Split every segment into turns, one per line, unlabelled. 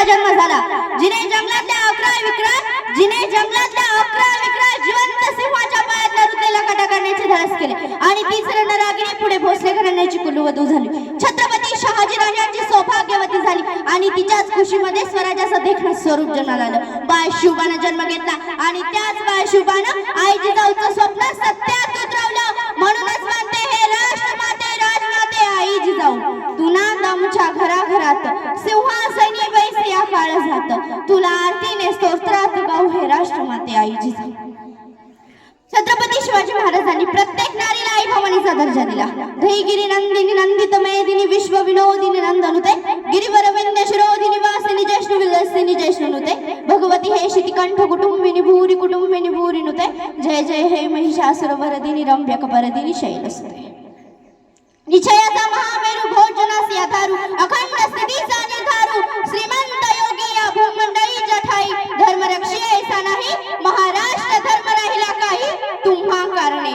जन्म झाला, जिने जंगलातल्या 11 विकराळ जिवंत सिंहाच्या पायातल्या ऋतेला काटा काढण्याचे धाडस केले आणि तीच रणरागिणी पुढे भोसले घराण्याची कुलवधू झाली. छत्रपती शहाजी राजांची सौभाग्यवती झाली आणि तिच्याच खुशीमध्ये स्वराज्याचं देखणं स्वरूप जन्माला आलं. बाय शिवबानं जन्म घेतला आणि त्याच बाय शिवबानं आई जिजाऊचं स्वप्न सत्यात उतरवलं. म्हणूनच म्हणते हे राष्ट्रमाते राजमाते आई जिजाऊ, तुना दमच्या घराघरात सिंहासनी बैसी या काळ जात, तुला आरतीने स्तोत्रात गाऊ हे राष्ट्रमाते आई जिजाऊ. छत्रपती शिवाजी महाराजांनी प्रत्येक नारीला आई भवानीचा दर्जा दिला. धैगिरी नंदिनी नंदित मेदिनी विश्व विनोदिनी नंदनुते गिरिवर विंध्य शिरोदिनी वासिनी जैष्णु विलसिनी जैष्णुनुते भगवती हे शितिकंठ कुटुंबिनी भूरी नुते जय जय हे महिषासुर वरदिनी रम्यक परदिनी शैलसुते. निश्चयाचा महामेरू भोजनास याधारू अखंड स्थितीचा निर्धारू श्रीमंत योगी या भूमंडळी जठाई धर्मरक्षी ऐसा नाही महाराष्ट्र धर्म राहिला काही तुम्हा कारणे.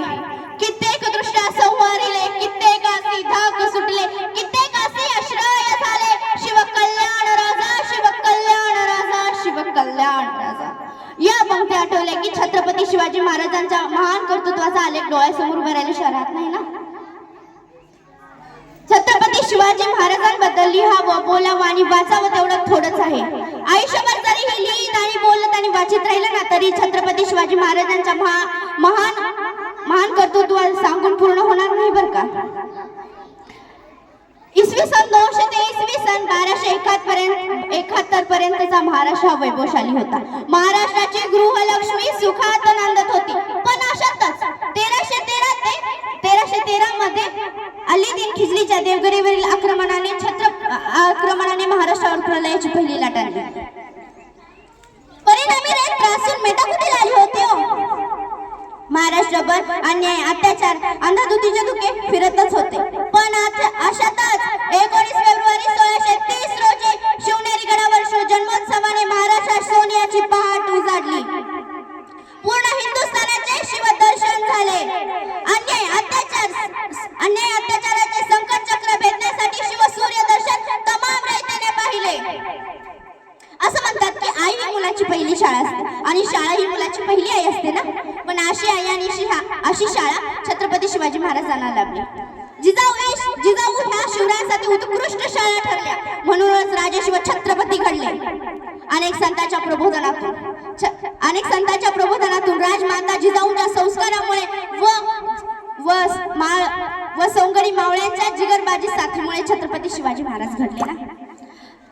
कित्येक दृष्ट्या संवारिले कित्येकासी धाक सुटले कित्येकासी आश्रय झाले शिव कल्याण राजा शिव कल्याण राजा शिव कल्याण राजा. या पंक्ती आठवल्या की छत्रपती शिवाजी महाराजांच्या महान कर्तृत्वाचा आलेख डोळ्यासमोर उभा राहिला शहरात नाही ना. छत्रपती शिवाजी महाराजांबद्दल लिहावं बोलावं आणि वाचावं तेवढं थोडंच आहे. आयुष्यभर जरी हे लिहित आणि बोलत आणि वाचित राहिलं ना तरी छत्रपती शिवाजी महाराजांच्या महान कर्तृत्व सांगून पूर्ण होणार नाही बरं का. इसवी सन 200 ते इसवी सन 1271 पर्यंतचा महाराष्ट्र हा वैभवशाली होता. महाराष्ट्राची गृहलक्ष्मी सुखात नांदत होती. पण अशातच 1313 मध्ये अलीदीन खिजलीच्या देवगिरीवरील आक्रमणाने महाराष्ट्रावर प्रलयाची पहिली लाट आली. परिणामी रे त्रासून मेटा कुठे आली होते हो. महाराष्ट्रभर अन्याय अत्याचार अंधाधुंदीचे धुके फिरतच होते. पण अशातच 19 फेब्रुवारी 1630 रोजी शिवनेरी गडावर जन्मोत्सवाने महाराष्ट्रात सोन्याची पहाट उजाडली. पूर्ण हिंदुस्थानाचे शिवदर्शन झाले. अन्याय अत्याचाराचे संकट चक्र भेदण्यासाठी शिव सूर्य दर्शन तमाम रयतेने पाहिले. असं म्हणतात की आई ही मुलाची पहिली शाळा असते आणि शाळा ही मुलाची पहिली आई असते ना. पण अशी आई आणि अशी शाळा छत्रपती शिवाजी महाराजांना लाभली. जिजाऊ ह्या शिवरायांसाठी उत्कृष्ट शाळा ठरल्या. म्हणूनच राजे शिव छत्रपती घडले. अनेक संतांच्या प्रबोधनातून राजमाता जिजाऊंच्या संस्कारामुळे व सौंगडी मावळ्यांच्या जिगरबाजी साथीमुळे छत्रपती शिवाजी महाराज घडले ना.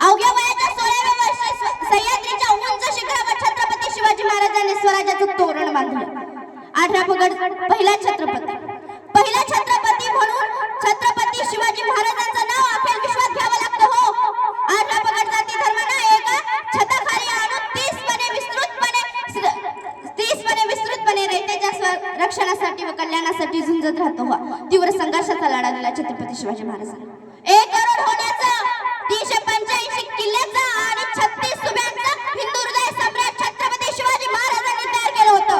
अवघ्या वयाच्या 16व्या वर्षी सह्याद्रीच्या उंच शिखरावर छत्रपती शिवाजी महाराजांनी स्वराज्याचं तोरण बांधलं. 18 पगड पहिला छत्रपती म्हणून छत्रपती शिवाजी महाराजांचं नाव अखेर विश्वात घ्यावं लागतं हो. 18 पगड जाती धर्मांना एका छताखाली आणून 30पणे विस्तृतपणे रयतेच्या रक्षणासाठी व कल्याणासाठी झुंजत राहतो. तीव्र संघर्षाचा लढा दिला छत्रपती शिवाजी महाराजांनी. 1 करोड होण्याचा 385 किल्ल्याचा आणि 36 सुब्यांचा हिंदू हृदय सम्राट छत्रपती शिवाजी महाराजांनी तयार केलं होतं.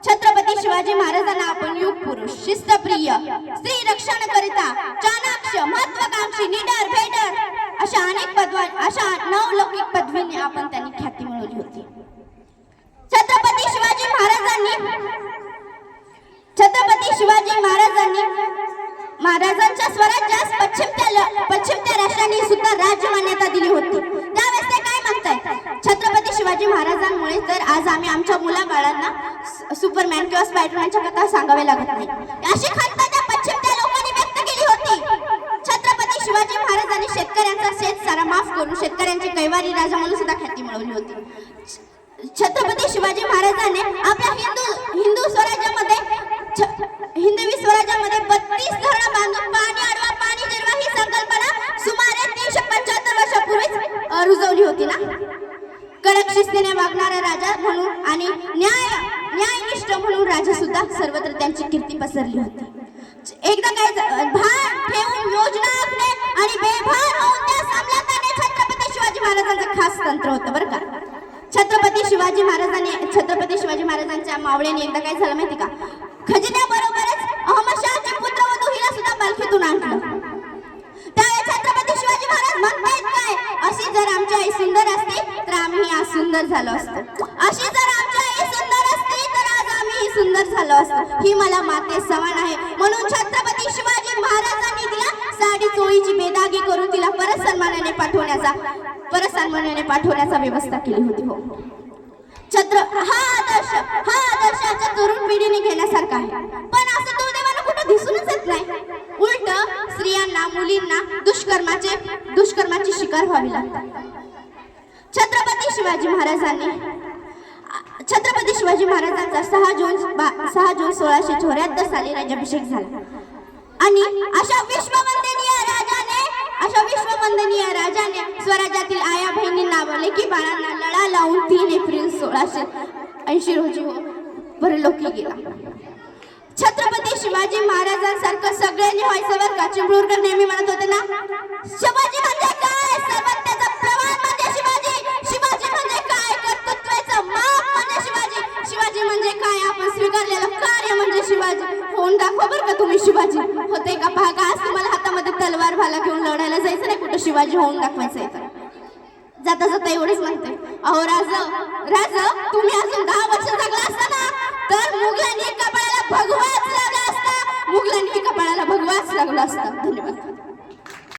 छत्रपती शिवाजी महाराजांना आपण युग पुरुष शिस्तप्रिय स्त्री रक्षण करिता चाणाक्ष महत्वाकांक्षी निडर भेडर अशा अनेक अशा नवलौकिक पदवीने आपण त्यांनी ख्याती मिळवली होती. छत्रपती शिवाजी महाराजांच्या स्वराज्यास पश्चिमच्या राष्ट्रांनी सुद्धा राज्य मान्यता दिली होती. त्यावेळेस ते काय म्हणतात छत्रपती शिवाजी महाराजांमुळे तर आज आम्ही आमच्या मुलाबाळांना सुपरमॅन किंवा स्पायडरमॅनच्या कथा सांगाव्या लागत नाही. अशी खंत त्या पश्चिमच्या लोकांनी व्यक्त केली होती. छत्रपती शिवाजी महाराजांनी शेतकऱ्यांचा शेतसारा माफ करून शेतकऱ्यांची कैवारी राजा म्हणून सुद्धा ख्याती मिळवली होती. छत्रपती शिवाजी महाराजांनी आपल्या हिंदवी स्वराज्यामध्ये 32 धरणं बांधून पाणी अडवा पाणी जिरवा ही संकल्पना सुमारे 375 वर्षापूर्वीच रुजवली होती ना. कडक शिस्तीने वागणारा राजा म्हणून आणि न्यायनिष्ठ म्हणून राजा सुद्धा सर्वत्र त्यांची कीर्ती पसरली होती. एकदा काय भान ठेवून योजना आखणे आणि बेभान होऊन त्या सामलाने छत्रपती शिवाजी महाराजांचं खास तंत्र होतं बरं का. छत्रपती शिवाजी महाराजांच्या मावळ्याने एकदा काय झालं माहिती का, खजिन्याबरोबरच अहमदशहाचे पुत्रवधू हिला सुद्धा पालखीतून आणलं. त्यावेळी छत्रपती शिवाजी महाराज म्हणतायत काय, अशी जर आमची आई सुंदर असती तर आम्ही आज सुंदर झालो असतो. अशी जर आमची आई सुंदर असती तर आज आम्ही सुंदर झालो असतो. ही मला माते समान आहे. म्हणून छत्रपती शिवाजी महाराजांनी तिला साडी चोळीची बेदागी करून तिला परत सन्मानाने पाठवण्याचा व्यवस्था केली होती. हो, हा आदर्श आजच्या तरुण पिढीने घेण्यासारखा आहे. पण असं दुर्दैवानं कुठं दिसूनच येत नाही. उलट स्त्रियांना मुलींना दुष्कर्माची शिकार व्हावी लागते. छत्रपती शिवाजी महाराजांचा 6 जून 1674 साली राज्याभिषेक झाला आणि अशा विश्ववंदनीय राजाने स्वराज्यातील आया बहिणींना लेकी बाळांना लढा लावून 3 एप्रिल 1680 रोजी परलोकी गेला. छत्रपती शिवाजी महाराजांसारखं सगळ्यांनी व्हायचं बरं का. चिंपळूणकर नेहमी म्हणत होते ना, शिवाजी म्हणजे काय, सर्वज्ञाचा प्रवाह म्हणजे शिवाजी म्हणजे काय, कर्तृत्वाचं माप म्हणजे शिवाजी म्हणजे काय, आपण स्वीकारलेलं कार्य म्हणजे शिवाजी. होऊन दाखवा बरं का तुम्ही शिवाजी होते का. पहा का आज तुम्हाला हातामध्ये तलवार भाला घेऊन लढायला जायचं नाही, कुठं शिवाजी होऊन दाखवायचं आहे. तर जाता एवढेच म्हणते, अहो राज तुम्ही अजून 10 वर्ष जगला असता ना तर मुघलांनी कपाळाला भगवाच लागला असता. धन्यवाद.